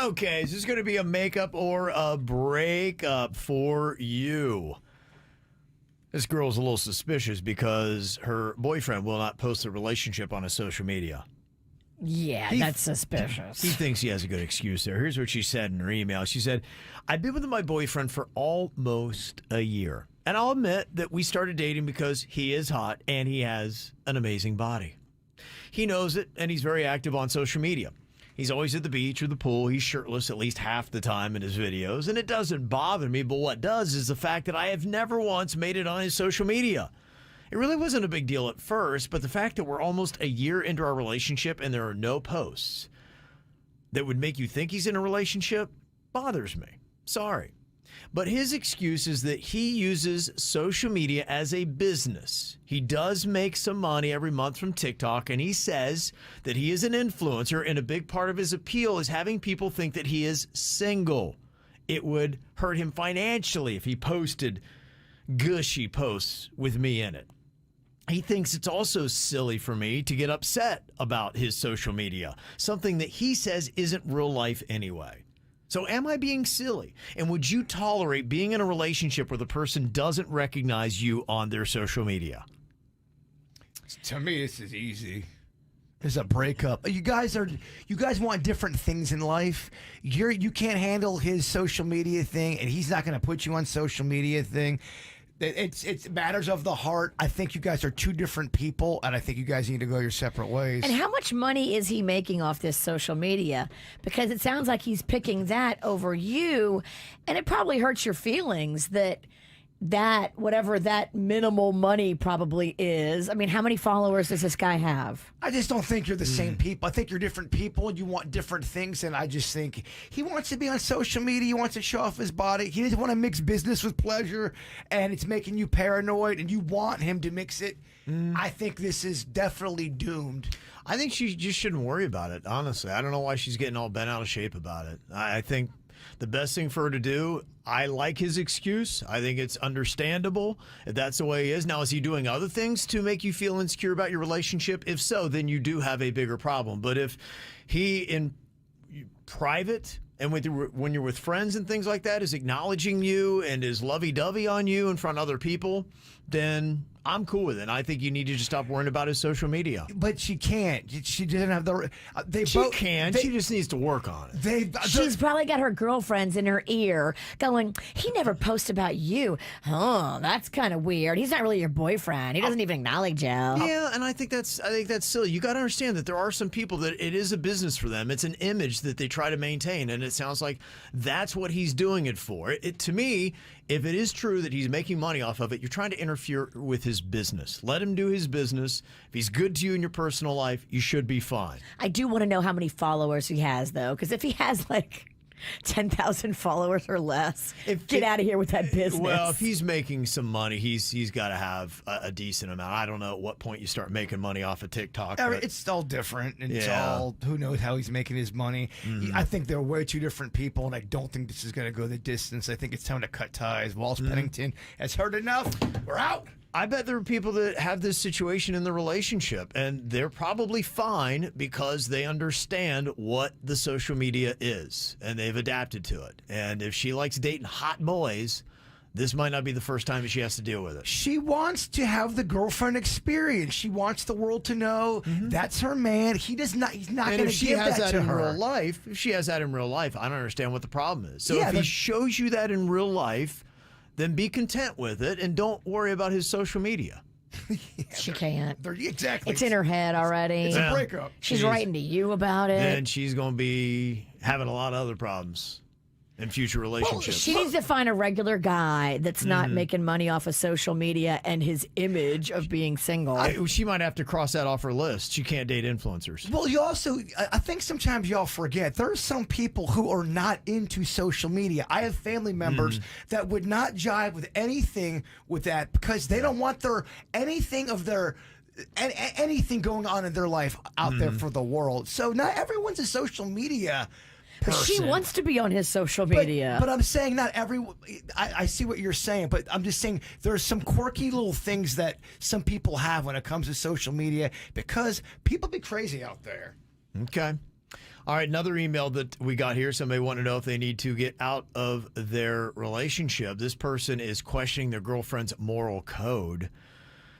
Okay, is this going to be a makeup or a breakup for you? This girl's a little suspicious because her boyfriend will not post the relationship on his social media. Yeah, that's suspicious. He thinks he has a good excuse there. Here's what she said in her email. She said, I've been with my boyfriend for almost a year. And I'll admit that we started dating because he is hot and he has an amazing body. He knows it, and he's very active on social media. He's always at the beach or the pool. He's shirtless at least half the time in his videos, and it doesn't bother me. But what does is the fact that I have never once made it on his social media. It really wasn't a big deal at first, but the fact that we're almost a year into our relationship and there are no posts that would make you think he's in a relationship bothers me. Sorry. But his excuse is that he uses social media as a business. He does make some money every month from TikTok, and he says that he is an influencer, and a big part of his appeal is having people think that he is single. It would hurt him financially if he posted gushy posts with me in it. He thinks it's also silly for me to get upset about his social media, something that he says isn't real life anyway. So am I being silly? And would you tolerate being in a relationship where the person doesn't recognize you on their social media? To me, this is easy. There's a breakup. You guys want different things in life. You can't handle his social media thing, and he's not going to put you on social media thing. It's matters of the heart. I think you guys are two different people, and I think you guys need to go your separate ways. And how much money is he making off this social media? Because it sounds like he's picking that over you, and it probably hurts your feelings that whatever that minimal money probably is. I mean, how many followers does this guy have? I just don't think you're the same people. I think you're different people and you want different things. And I just think he wants to be on social media. He wants to show off his body. He doesn't want to mix business with pleasure, and it's making you paranoid and you want him to mix it. I think this is definitely doomed. I think she just shouldn't worry about it, honestly. I don't know why she's getting all bent out of shape about it. I think the best thing for her to do, I like his excuse. I think it's understandable if that's the way he is. Now, is he doing other things to make you feel insecure about your relationship? If so, then you do have a bigger problem. But if he, in private and when you're with friends and things like that, is acknowledging you and is lovey-dovey on you in front of other people, then I'm cool with it. I think you need to just stop worrying about his social media. But she can't. She doesn't have the. She just needs to work on it. She's probably got her girlfriends in her ear going, he never posts about you. Oh, that's kind of weird. He's not really your boyfriend. He doesn't even acknowledge you. Yeah, and I think that's silly. You got to understand that there are some people that it is a business for them. It's an image that they try to maintain, and it sounds like that's what he's doing it for. To me, if it is true that he's making money off of it, you're trying to interfere with his business. Let him do his business. If he's good to you in your personal life, you should be fine. I do want to know how many followers he has, though, because if he has like 10,000 followers or less, get out of here with that business. Well, if he's making some money, he's got to have a decent amount. I don't know at what point you start making money off of TikTok. It's all different. And it's all, who knows how he's making his money. I think they're way two different people, and I don't think this is going to go the distance. I think it's time to cut ties. Walsh Pennington has heard enough. We're out. I bet there are people that have this situation in the relationship, and they're probably fine because they understand what the social media is, and they've adapted to it. And if she likes dating hot boys, this might not be the first time she has to deal with it. She wants to have the girlfriend experience. She wants the world to know that's her man. He's not going to give that to her. If she has that in real life, I don't understand what the problem is. So if he shows you that in real life, then be content with it and don't worry about his social media. She can't. Exactly. It's in her head already. It's a breakup. She's writing to you about it. Then she's going to be having a lot of other problems in future relationships. Well, she needs to find a regular guy that's not making money off of social media and his image of being single. She might have to cross that off her list. She can't date influencers. Well, I think sometimes y'all forget there are some people who are not into social media. I have family members that would not jive with anything with that because they don't want anything going on in their life out there for the world. So not everyone's a social media person. She wants to be on his social media. But I'm saying not everyone. I see what you're saying, but I'm just saying there's some quirky little things that some people have when it comes to social media because people be crazy out there. Okay. All right, another email that we got here. Somebody want to know if they need to get out of their relationship. This person is questioning their girlfriend's moral code.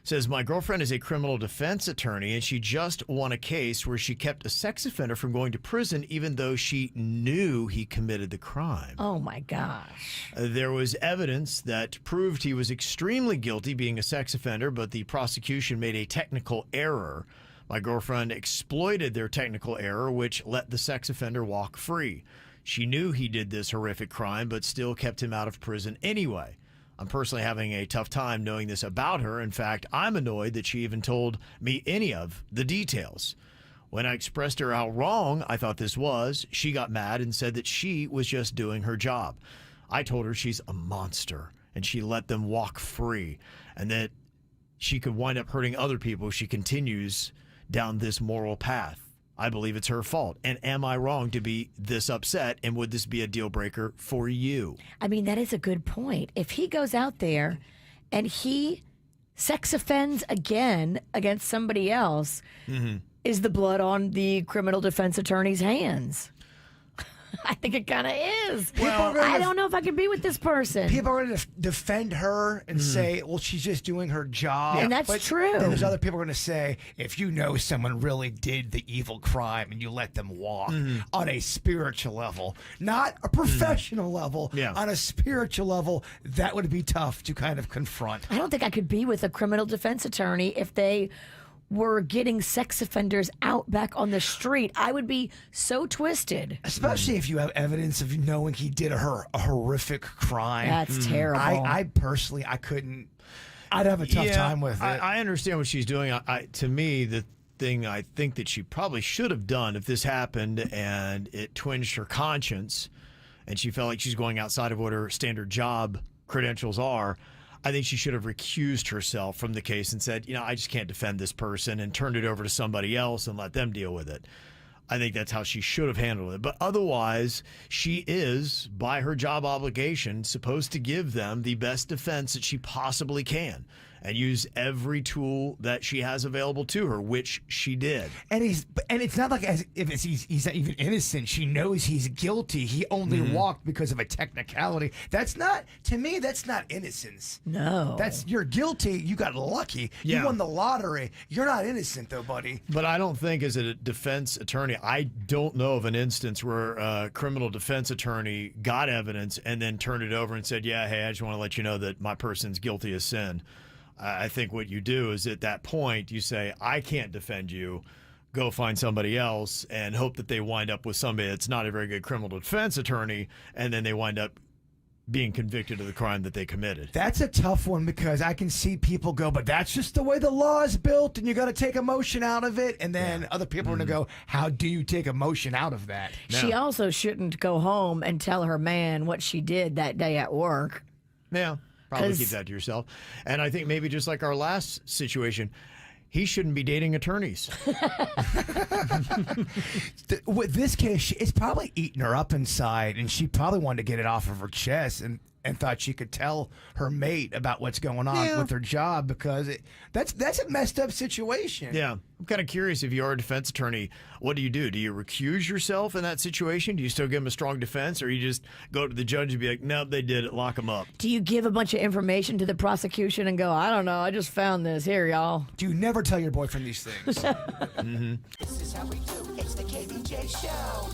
Says, my girlfriend is a criminal defense attorney, and she just won a case where she kept a sex offender from going to prison even though she knew he committed the crime. Oh, my gosh. There was evidence that proved he was extremely guilty being a sex offender, but the prosecution made a technical error. My girlfriend exploited their technical error, which let the sex offender walk free. She knew he did this horrific crime, but still kept him out of prison anyway. I'm personally having a tough time knowing this about her. In fact, I'm annoyed that she even told me any of the details. When I expressed to her how wrong I thought this was, she got mad and said that she was just doing her job. I told her she's a monster, and she let them walk free, and that she could wind up hurting other people if she continues down this moral path. I believe it's her fault. And am I wrong to be this upset? And would this be a deal breaker for you? I mean, that is a good point. If he goes out there and he sex offends again against somebody else, is the blood on the criminal defense attorney's hands? I think it kind of is. Well, I don't know if I could be with this person. People are going to defend her and say, well, she's just doing her job. And that's But true. Then there's other people going to say, if you know someone really did the evil crime and you let them walk on a spiritual level, not a professional level, Yeah. on a spiritual level, that would be tough to kind of confront. I don't think I could be with a criminal defense attorney if they were getting sex offenders out back on the street. I would be so twisted. Especially if you have evidence of knowing he did a horrific crime. That's terrible. I personally, I couldn't. I'd have a tough time with it. I understand what she's doing. To me, the thing I think that she probably should have done if this happened and it twinged her conscience and she felt like she's going outside of what her standard job credentials are, I think she should have recused herself from the case and said, I just can't defend this person, and turned it over to somebody else and let them deal with it. I think that's how she should have handled it. But otherwise, she is, by her job obligation, supposed to give them the best defense that she possibly can and use every tool that she has available to her, which she did. And it's not like as if he's not even innocent. She knows he's guilty. He only walked because of a technicality. That's not, to me, that's not innocence. No. You're guilty. You got lucky. Yeah. You won the lottery. You're not innocent though, buddy. But I don't think, as a defense attorney, I don't know of an instance where a criminal defense attorney got evidence and then turned it over and said, yeah, hey, I just want to let you know that my person's guilty of sin. I think what you do is at that point, you say, I can't defend you. Go find somebody else and hope that they wind up with somebody that's not a very good criminal defense attorney, and then they wind up being convicted of the crime that they committed. That's a tough one because I can see people go, but that's just the way the law is built and you got to take emotion out of it. And then other people are going to go, how do you take emotion out of that? She also shouldn't go home and tell her man what she did that day at work. Yeah, probably keep that to yourself. And I think maybe just like our last situation, he shouldn't be dating attorneys. With this case, it's probably eating her up inside, and she probably wanted to get it off of her chest and thought she could tell her mate about what's going on with her job because that's a messed up situation. Yeah. I'm kind of curious, if you are a defense attorney, what do? Do you recuse yourself in that situation? Do you still give them a strong defense, or you just go to the judge and be like, nope, they did it, lock them up? Do you give a bunch of information to the prosecution and go, I don't know, I just found this. Here, y'all. Do you never tell your boyfriend these things? This is how we do. It's the KBJ Show.